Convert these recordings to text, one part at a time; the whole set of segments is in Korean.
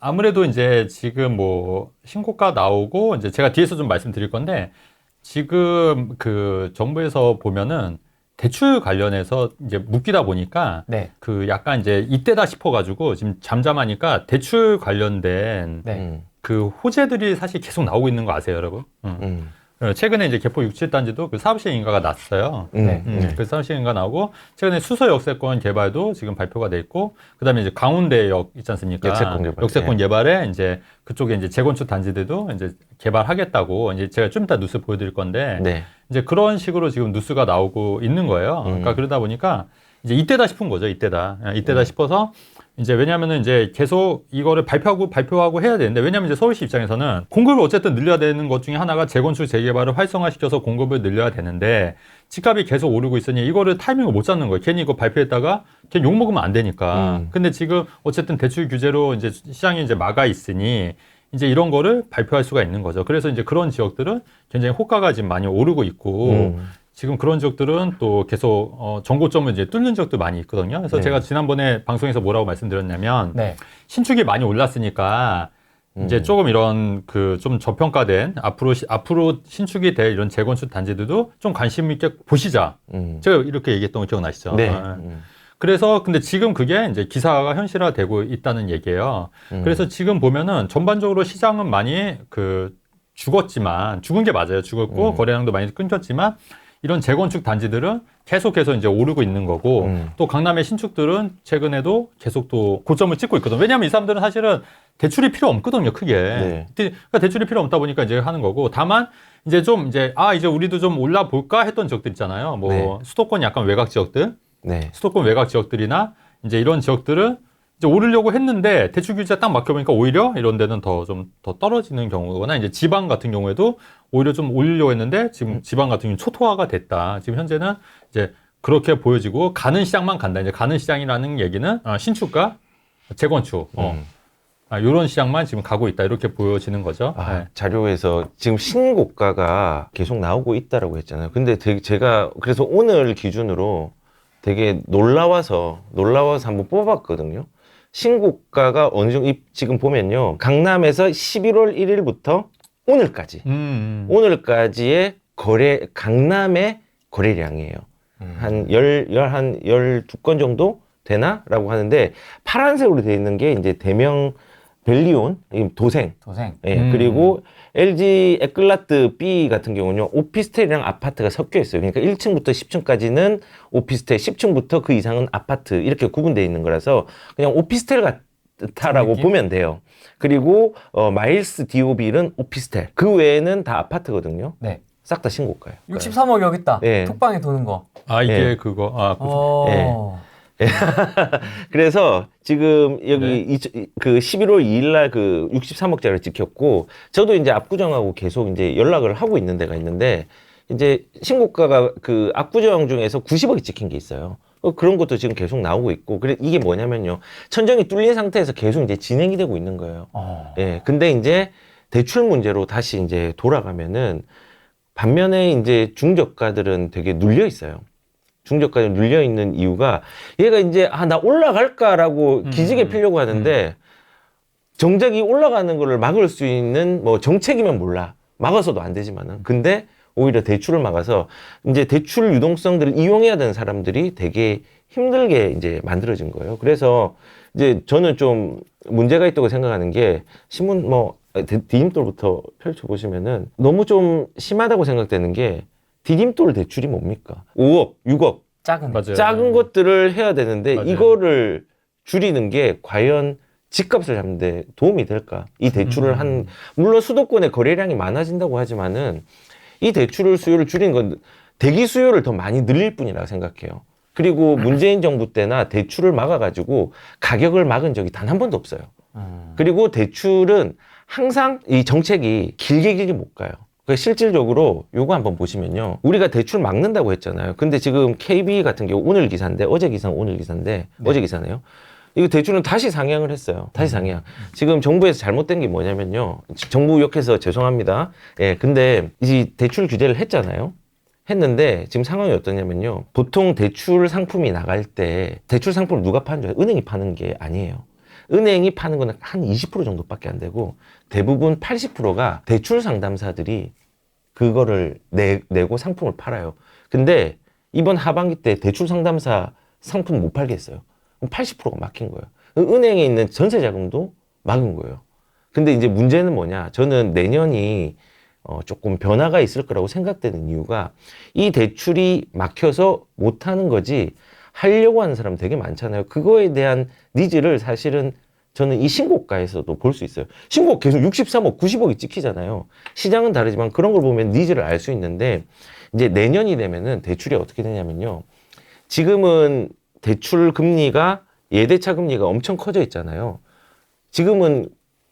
아무래도 이제 지금 뭐 신고가 나오고 이제 제가 뒤에서 좀 말씀드릴 건데 지금 그 정부에서 보면은 대출 관련해서 이제 묶이다 보니까 네. 그 약간 이제 이때다 싶어가지고 지금 잠잠하니까 대출 관련된 네. 그 호재들이 사실 계속 나오고 있는 거 아세요, 여러분? 최근에 이제 개포 67단지도 그 사업시행 인가가 났어요. 네. 그 사업시행 인가 나오고 최근에 수서 역세권 개발도 지금 발표가 돼 있고 그다음에 이제 강운대역 있지 않습니까? 역세권 개발. 개발에 이제 그쪽에 이제 재건축 단지들도 이제 개발하겠다고 이제 제가 좀 이따 뉴스 보여드릴 건데 네. 이제 그런 식으로 지금 뉴스가 나오고 있는 거예요. 그러니까 그러다 보니까 이제 이때다 싶은 거죠. 이때다 싶어서 이제 왜냐면은 이제 계속 이거를 발표하고 해야 되는데 왜냐면 이제 서울시 입장에서는 공급을 어쨌든 늘려야 되는 것 중에 하나가 재건축 재개발을 활성화시켜서 공급을 늘려야 되는데 집값이 계속 오르고 있으니 이거를 타이밍을 못 잡는 거예요. 괜히 이거 발표했다가 괜히 욕 먹으면 안 되니까. 근데 지금 어쨌든 대출 규제로 이제 시장이 이제 막아 있으니 이제 이런 거를 발표할 수가 있는 거죠. 그래서 이제 그런 지역들은 굉장히 호가가 지금 많이 오르고 있고 지금 그런 지역들은 또 계속 정고점을 이제 뚫는 지역도 많이 있거든요. 그래서 네. 제가 지난번에 방송에서 뭐라고 말씀드렸냐면 네. 신축이 많이 올랐으니까 이제 조금 이런 그 좀 저평가된 앞으로 신축이 될 이런 재건축 단지들도 좀 관심 있게 보시자. 제가 이렇게 얘기했던 거 기억나시죠? 네. 그래서 근데 지금 그게 이제 기사가 현실화되고 있다는 얘기예요. 그래서 지금 보면은 전반적으로 시장은 많이 그 죽었지만 죽은 게 맞아요. 죽었고 거래량도 많이 끊겼지만 이런 재건축 단지들은 계속해서 이제 오르고 있는 거고 또 강남의 신축들은 최근에도 계속 또 고점을 찍고 있거든요. 왜냐하면 이 사람들은 사실은 대출이 필요 없거든요, 크게. 네. 그러니까 대출이 필요 없다 보니까 이제 하는 거고 다만 이제 좀 이제 이제 우리도 좀 올라 볼까 했던 지역들 있잖아요. 뭐 네. 수도권 약간 외곽 지역들, 네. 수도권 외곽 지역들이나 이제 이런 지역들은 이제 오르려고 했는데 대출 규제 딱 막혀보니까 오히려 이런 데는 더 떨어지는 경우거나 이제 지방 같은 경우에도 오히려 좀 올리려고 했는데 지금 지방 같은 경우는 초토화가 됐다. 지금 현재는 이제 그렇게 보여지고 가는 시장만 간다. 이제 가는 시장이라는 얘기는 신축과 재건축, 이런 시장만 지금 가고 있다. 이렇게 보여지는 거죠. 네. 자료에서 지금 신고가가 계속 나오고 있다라고 했잖아요. 근데 제가 그래서 오늘 기준으로 되게 놀라워서 한번 뽑았거든요. 신고가가 어느 정도 지금 보면요. 강남에서 11월 1일부터 오늘까지 오늘까지의 강남의 거래량이에요. 한 12건 정도 되나라고 하는데 파란색으로 되어 있는 게 이제 대명 벨리온 도생. 예, 그리고 LG 에클라트 B 같은 경우는요, 오피스텔이랑 아파트가 섞여 있어요. 그러니까 1층부터 10층까지는 오피스텔, 10층부터 그 이상은 아파트, 이렇게 구분되어 있는 거라서 그냥 오피스텔 같다라고 보면 돼요. 그리고, 마일스 DOB는 오피스텔. 그 외에는 다 아파트거든요. 네. 싹 다 신고가예요. 63억 여기 있다. 네. 톡방에 도는 거. 이게 예. 그거. 그래서 지금 여기 그 11월 2일 날 그 63억짜리를 지켰고, 저도 이제 압구정하고 계속 이제 연락을 하고 있는 데가 있는데, 이제 신고가가 그 압구정 중에서 90억이 찍힌 게 있어요. 그런 것도 지금 계속 나오고 있고, 그래 이게 뭐냐면요, 천정이 뚫린 상태에서 계속 이제 진행이 되고 있는 거예요. 예. 근데 이제 대출 문제로 다시 이제 돌아가면은, 반면에 이제 중저가들은 되게 눌려 있어요. 중저가에 눌려 있는 이유가 얘가 이제 나 올라갈까라고 기지개 피려고 하는데 정작 이 올라가는 거를 막을 수 있는 뭐 정책이면 몰라. 막아서도 안 되지만은. 근데 오히려 대출을 막아서 이제 대출 유동성들을 이용해야 되는 사람들이 되게 힘들게 이제 만들어진 거예요. 그래서 이제 저는 좀 문제가 있다고 생각하는 게 신문 디딤돌부터 펼쳐보시면은 너무 좀 심하다고 생각되는 게 디딤돌 대출이 뭡니까? 5억, 6억. 맞아요. 작은 것들을 해야 되는데 맞아요. 이거를 줄이는 게 과연 집값을 잡는 데 도움이 될까? 이 대출을 물론 수도권의 거래량이 많아진다고 하지만은 이 대출을 수요를 줄이는 건 대기 수요를 더 많이 늘릴 뿐이라고 생각해요. 그리고 문재인 정부 때나 대출을 막아가지고 가격을 막은 적이 단 한 번도 없어요. 그리고 대출은 항상 이 정책이 길게 못 가요. 실질적으로 요거 한번 보시면요. 우리가 대출 막는다고 했잖아요. 근데 지금 KB 같은 경우 오늘 기사인데, 어제 기사는 오늘 기사인데, 어제 기사네요. 이거 대출은 다시 상향을 했어요. 다시 상향. 지금 정부에서 잘못된 게 뭐냐면요. 정부 욕해서 죄송합니다. 예, 근데 이 대출 규제를 했잖아요. 했는데 지금 상황이 어떠냐면요. 보통 대출 상품이 나갈 때 대출 상품을 누가 파는 줄 알아요? 은행이 파는 게 아니에요. 은행이 파는 거는 한 20% 정도밖에 안 되고 대부분 80%가 대출 상담사들이 그거를 내고 상품을 팔아요. 근데 이번 하반기 때 대출 상담사 상품 못 팔겠어요. 80%가 막힌 거예요. 은행에 있는 전세 자금도 막은 거예요. 근데 이제 문제는 뭐냐? 저는 내년이 조금 변화가 있을 거라고 생각되는 이유가 이 대출이 막혀서 못 하는 거지 하려고 하는 사람 되게 많잖아요. 그거에 대한 니즈를 사실은 저는 이 신고가에서도 볼 수 있어요. 신고 계속 63억, 90억이 찍히잖아요. 시장은 다르지만 그런 걸 보면 니즈를 알 수 있는데 이제 내년이 되면은 대출이 어떻게 되냐면요. 지금은 대출 금리가 예대차 금리가 엄청 커져 있잖아요. 지금은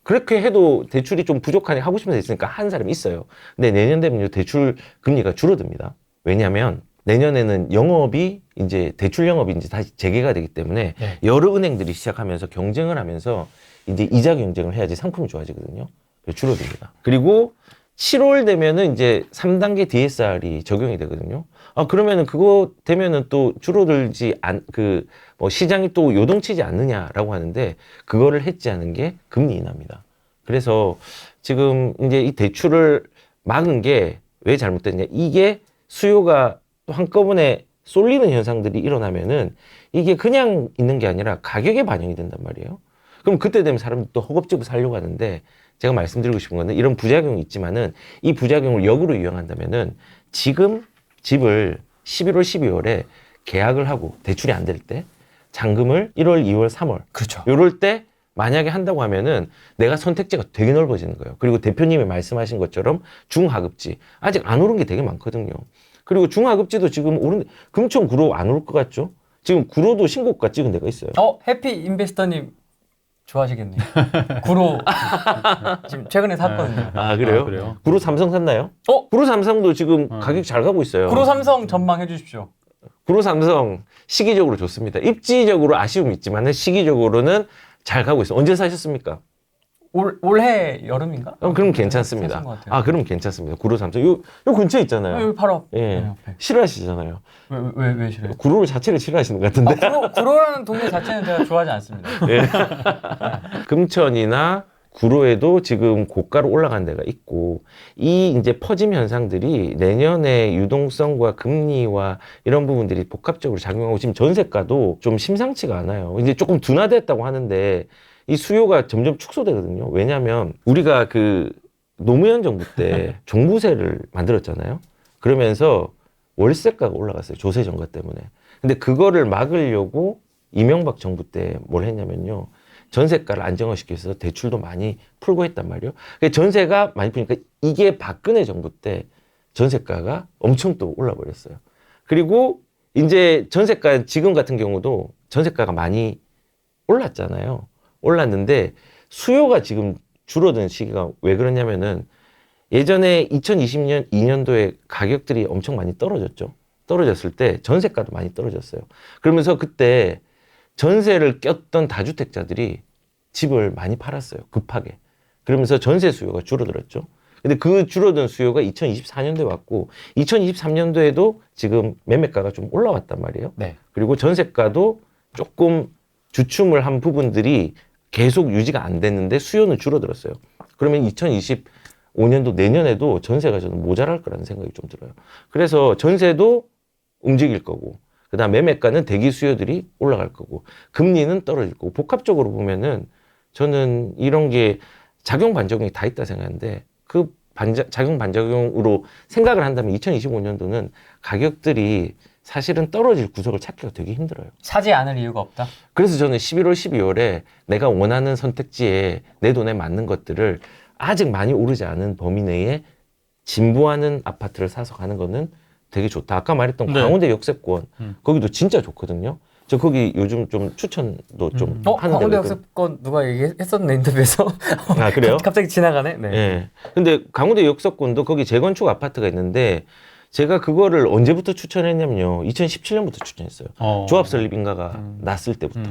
그렇게 해도 대출이 좀 부족하니 하고 싶은 데 있으니까 하는 사람이 있어요. 근데 내년 되면 대출 금리가 줄어듭니다. 왜냐하면 내년에는 영업이 이제 대출 영업이 이제 다시 재개가 되기 때문에 네. 여러 은행들이 시작하면서 경쟁을 하면서 이제 이자 경쟁을 해야지 상품이 좋아지거든요. 그래서 줄어듭니다. 그리고 7월 되면은 이제 3단계 DSR이 적용이 되거든요. 그러면은 그거 되면은 또 줄어들지 뭐 시장이 또 요동치지 않느냐라고 하는데 그거를 해지하는 게 금리 인하입니다. 그래서 지금 이제 이 대출을 막은 게 왜 잘못됐냐. 이게 수요가 또 한꺼번에 쏠리는 현상들이 일어나면은 이게 그냥 있는 게 아니라 가격에 반영이 된단 말이에요. 그럼 그때 되면 사람들이 또 허겁지겁 살려고 하는데 제가 말씀드리고 싶은 거는 이런 부작용이 있지만은 이 부작용을 역으로 이용한다면은 지금 집을 11월, 12월에 계약을 하고 대출이 안 될 때 잔금을 1월, 2월, 3월. 그렇죠. 요럴 때 만약에 한다고 하면은 내가 선택지가 되게 넓어지는 거예요. 그리고 대표님이 말씀하신 것처럼 중하급지. 아직 안 오른 게 되게 많거든요. 그리고 중하급지도 지금 금총 구로 안 올 것 같죠? 지금 구로도 신고가 찍은 데가 있어요. 해피 인베스터님 좋아하시겠네요. 구로 지금 최근에 샀거든요. 그래요? 그래요? 구로 삼성 샀나요? 어? 구로 삼성도 지금 가격 잘 가고 있어요. 구로 삼성 전망해 주십시오. 구로 삼성 시기적으로 좋습니다. 입지적으로 아쉬움이 있지만 시기적으로는 잘 가고 있어요. 언제 사셨습니까? 올해 여름인가? 그럼 괜찮습니다. 것 같아요. 그럼 괜찮습니다. 구로 삼성. 요 근처에 있잖아요. 여기 바로 예. 네, 옆에. 싫어하시잖아요. 왜 싫어요? 구로 자체를 싫어하시는 것 같은데. 구로라는 동네 자체는 제가 좋아하지 않습니다. 예. 금천이나 구로에도 지금 고가로 올라간 데가 있고 이 이제 퍼짐 현상들이 내년에 유동성과 금리와 이런 부분들이 복합적으로 작용하고 지금 전세가도 좀 심상치가 않아요. 이제 조금 둔화됐다고 하는데 이 수요가 점점 축소되거든요. 왜냐하면 우리가 그 노무현 정부 때 종부세를 만들었잖아요. 그러면서 월세가가 올라갔어요. 조세 전가 때문에. 근데 그거를 막으려고 이명박 정부 때 뭘 했냐면요. 전세가를 안정화시키기 위해서 대출도 많이 풀고 했단 말이에요. 전세가 많이 풀니까 이게 박근혜 정부 때 전세가가 엄청 또 올라 버렸어요. 그리고 이제 전세가 지금 같은 경우도 전세가가 많이 올랐잖아요. 올랐는데 수요가 지금 줄어든 시기가 왜 그러냐면은 예전에 2020년 2년도에 가격들이 엄청 많이 떨어졌죠. 떨어졌을 때 전세가도 많이 떨어졌어요. 그러면서 그때 전세를 꼈던 다주택자들이 집을 많이 팔았어요. 급하게. 그러면서 전세 수요가 줄어들었죠. 근데 그 줄어든 수요가 2024년도에 왔고 2023년도에도 지금 매매가가 좀 올라왔단 말이에요. 네. 그리고 전세가도 조금 주춤을 한 부분들이 계속 유지가 안 됐는데 수요는 줄어들었어요. 그러면 2025년도 내년에도 전세가 저는 모자랄 거라는 생각이 좀 들어요. 그래서 전세도 움직일 거고 그다음 매매가는 대기 수요들이 올라갈 거고 금리는 떨어질 거고 복합적으로 보면은 저는 이런 게 작용 반작용이 다 있다 생각하는데 그 작용 반작용으로 생각을 한다면 2025년도는 가격들이 사실은 떨어질 구석을 찾기가 되게 힘들어요. 사지 않을 이유가 없다. 그래서 저는 11월, 12월에 내가 원하는 선택지에 내 돈에 맞는 것들을 아직 많이 오르지 않은 범위 내에 진보하는 아파트를 사서 가는 거는 되게 좋다. 아까 말했던 네. 광운대 역세권 거기도 진짜 좋거든요. 저 거기 요즘 좀 추천도 좀 하는 광운대 데가 역세권 누가 얘기했었네 인터뷰에서. 그래요? 갑자기 지나가네. 네. 예. 근데 강원대 역세권도 거기 재건축 아파트가 있는데 제가 그거를 언제부터 추천했냐면요. 2017년부터 추천했어요. 조합 설립인가가 났을 때부터.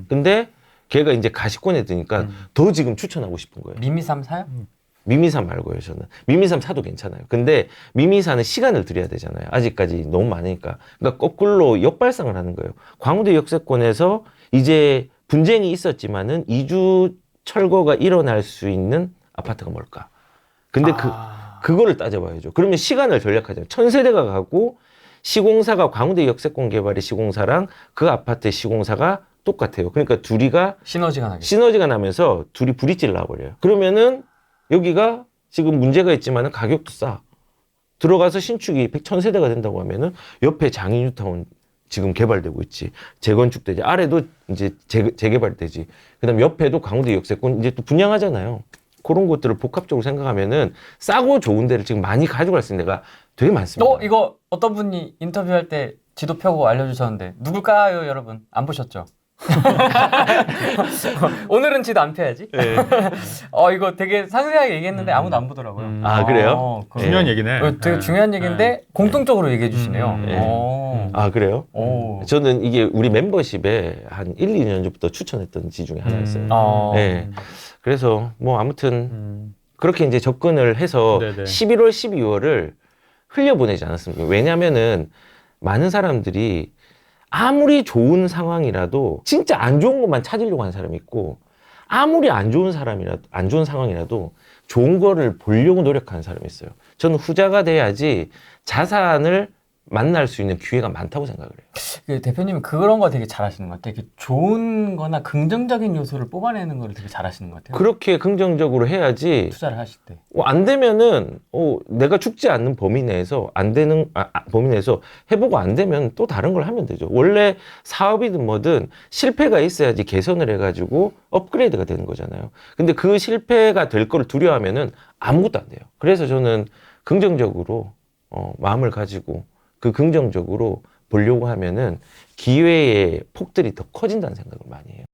근데 걔가 이제 가시권에 드니까 더 지금 추천하고 싶은 거예요. 미미삼 사요? 미미사 말고요, 저는. 미미사 사도 괜찮아요. 근데 미미사는 시간을 들여야 되잖아요. 아직까지 너무 많으니까. 그러니까 거꾸로 역발상을 하는 거예요. 광운대 역세권에서 이제 분쟁이 있었지만은 이주 철거가 일어날 수 있는 아파트가 뭘까? 근데 그거를 따져봐야죠. 그러면 시간을 절약하잖아요. 1000세대가 가고 시공사가 광운대 역세권 개발의 시공사랑 그 아파트의 시공사가 똑같아요. 그러니까 둘이가 시너지가 나겠죠. 시너지가 나면서 둘이 부딪질 나버려요. 그러면은 여기가 지금 문제가 있지만은 가격도 싸. 들어가서 신축이 1000세대가 된다고 하면은 옆에 장인뉴타운 지금 개발되고 있지. 재건축되지. 아래도 이제 재개발되지. 그다음 옆에도 광운대 역세권 이제 또 분양하잖아요. 그런 것들을 복합적으로 생각하면은 싸고 좋은 데를 지금 많이 가져갈 수 있는 데가 되게 많습니다. 이거 어떤 분이 인터뷰할 때 지도 펴고 알려주셨는데 누굴까요, 여러분? 안 보셨죠? 오늘은 지도 안 펴야지. 네. 이거 되게 상세하게 얘기했는데 아무도 안 보더라고요. 아, 그래요? 중요한 얘기네. 되게 중요한 얘기인데 공통적으로 얘기해 주시네요. 네. 아, 그래요? 저는 이게 우리 멤버십에 한 1, 2년 전부터 추천했던 지 중에 하나였어요. 네. 그래서 뭐 아무튼 그렇게 이제 접근을 해서 네네. 11월, 12월을 흘려보내지 않았습니다. 왜냐면은 많은 사람들이 아무리 좋은 상황이라도 진짜 안 좋은 것만 찾으려고 하는 사람이 있고 아무리 안 좋은 상황이라도 좋은 거를 보려고 노력하는 사람이 있어요. 저는 후자가 돼야지 자산을 만날 수 있는 기회가 많다고 생각을 해요. 대표님은 그런 거 되게 잘하시는 것 같아요. 이렇게 좋은 거나 긍정적인 요소를 뽑아내는 걸 되게 잘하시는 것 같아요. 그렇게 긍정적으로 해야지 투자를 하실 때. 안 되면은 내가 죽지 않는 범위 내에서 범위 내에서 해보고 안 되면 또 다른 걸 하면 되죠. 원래 사업이든 뭐든 실패가 있어야지 개선을 해가지고 업그레이드가 되는 거잖아요. 근데 그 실패가 될 걸 두려워하면은 아무것도 안 돼요. 그래서 저는 긍정적으로 마음을 가지고 그 긍정적으로 보려고 하면은 기회의 폭들이 더 커진다는 생각을 많이 해요.